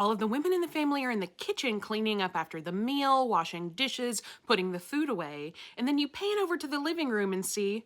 All of the women in the family are in the kitchen cleaning up after the meal, washing dishes, putting the food away, and then you pan over to the living room and see,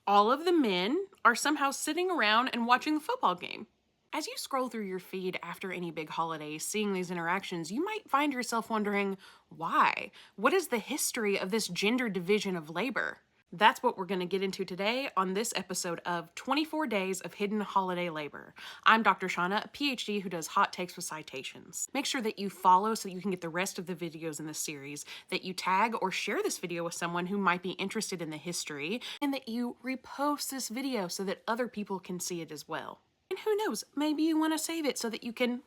all of the men are somehow sitting around and watching the football game. As you scroll through your feed after any big holiday, seeing these interactions, you might find yourself wondering, why? What is the history of this gender division of labor? That's what we're going to get into today on this episode of 24 Days of Hidden Holiday Labor. I'm Dr. Shauna, a PhD who does hot takes with citations. Make sure that you follow so that you can get the rest of the videos in this series, that you tag or share this video with someone who might be interested in the history, and that you repost this video so that other people can see it as well. And who knows, maybe you want to save it so that you can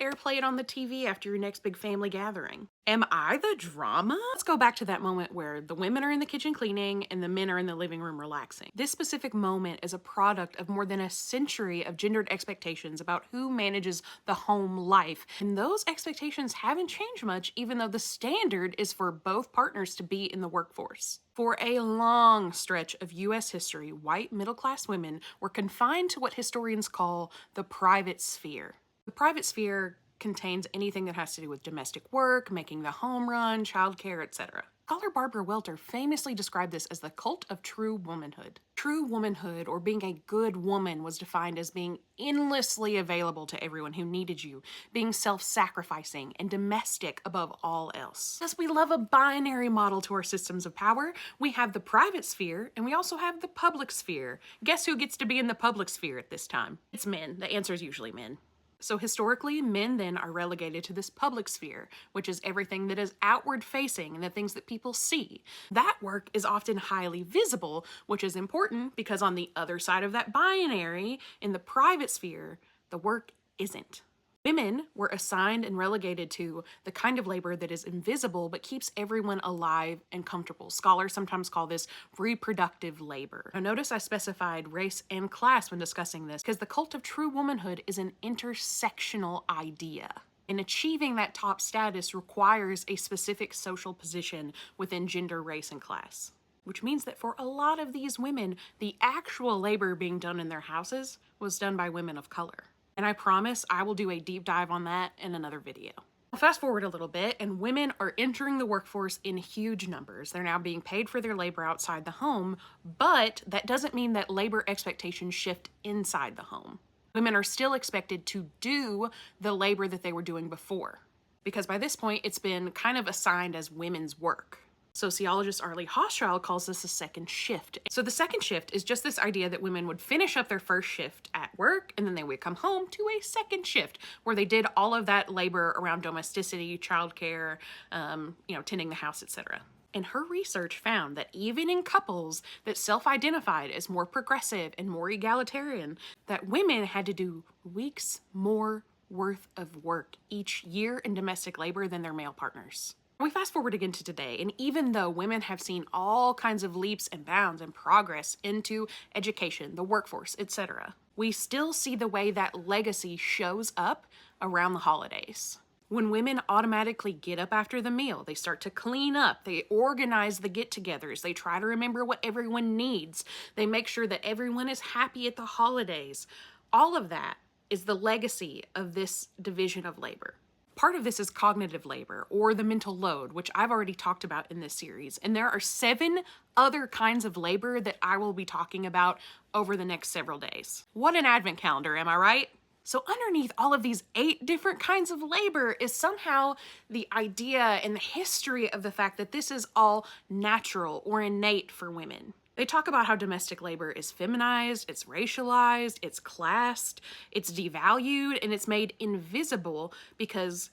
airplay it on the TV after your next big family gathering. Am I the drama? Let's go back to that moment where the women are in the kitchen cleaning and the men are in the living room relaxing. This specific moment is a product of more than a century of gendered expectations about who manages the home life. And those expectations haven't changed much, even though the standard is for both partners to be in the workforce. For a long stretch of US history, white middle-class women were confined to what historians call the private sphere. The private sphere contains anything that has to do with domestic work, making the home run, childcare, etc. Scholar Barbara Welter famously described this as the cult of true womanhood. True womanhood, or being a good woman, was defined as being endlessly available to everyone who needed you, being self-sacrificing and domestic above all else. As we love a binary model to our systems of power, we have the private sphere and we also have the public sphere. Guess who gets to be in the public sphere at this time? It's men. The answer is usually men. So historically, men then are relegated to this public sphere, which is everything that is outward facing and the things that people see. That work is often highly visible, which is important because on the other side of that binary, in the private sphere, the work isn't. Women were assigned and relegated to the kind of labor that is invisible but keeps everyone alive and comfortable. Scholars sometimes call this reproductive labor. Now notice I specified race and class when discussing this because the cult of true womanhood is an intersectional idea. And achieving that top status requires a specific social position within gender, race, and class. Which means that for a lot of these women, the actual labor being done in their houses was done by women of color. And I promise I will do a deep dive on that in another video. Fast forward a little bit, and women are entering the workforce in huge numbers. They're now being paid for their labor outside the home, but that doesn't mean that labor expectations shift inside the home. Women are still expected to do the labor that they were doing before, because by this point, it's been kind of assigned as women's work. Sociologist Arlie Hochschild calls this a second shift. So the second shift is just this idea that women would finish up their first shift at work and then they would come home to a second shift where they did all of that labor around domesticity, childcare, tending the house, etc. And her research found that even in couples that self-identified as more progressive and more egalitarian, that women had to do weeks more worth of work each year in domestic labor than their male partners. We fast forward again to today, and even though women have seen all kinds of leaps and bounds and progress into education, the workforce, etc., we still see the way that legacy shows up around the holidays. When women automatically get up after the meal, they start to clean up, they organize the get-togethers, they try to remember what everyone needs, they make sure that everyone is happy at the holidays. All of that is the legacy of this division of labor. Part of this is cognitive labor, or the mental load, which I've already talked about in this series. And there are 7 other kinds of labor that I will be talking about over the next several days. What an advent calendar, am I right? So underneath all of these 8 different kinds of labor is somehow the idea and the history of the fact that this is all natural or innate for women. They talk about how domestic labor is feminized, it's racialized, it's classed, it's devalued, and it's made invisible because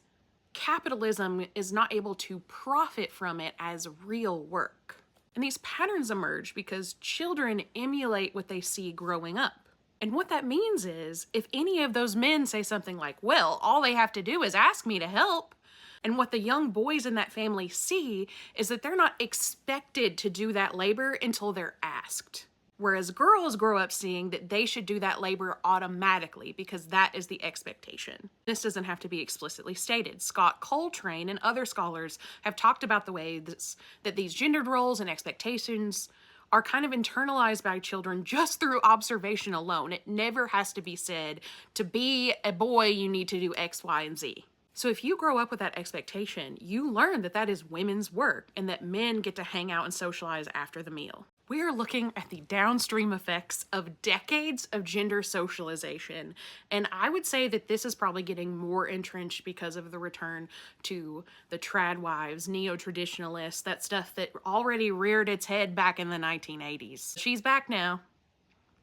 capitalism is not able to profit from it as real work. And these patterns emerge because children emulate what they see growing up. And what that means is, if any of those men say something like, well, all they have to do is ask me to help, and what the young boys in that family see is that they're not expected to do that labor until they're asked. Whereas girls grow up seeing that they should do that labor automatically because that is the expectation. This doesn't have to be explicitly stated. Scott Coltrane and other scholars have talked about the way that these gendered roles and expectations are kind of internalized by children just through observation alone. It never has to be said, to be a boy, you need to do X, Y, and Z. So if you grow up with that expectation, you learn that that is women's work and that men get to hang out and socialize after the meal. We are looking at the downstream effects of decades of gender socialization. And I would say that this is probably getting more entrenched because of the return to the trad wives, neo-traditionalists, that stuff that already reared its head back in the 1980s. She's back now.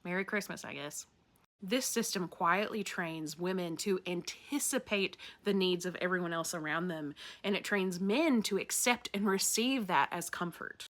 Merry Christmas, I guess. This system quietly trains women to anticipate the needs of everyone else around them, and it trains men to accept and receive that as comfort.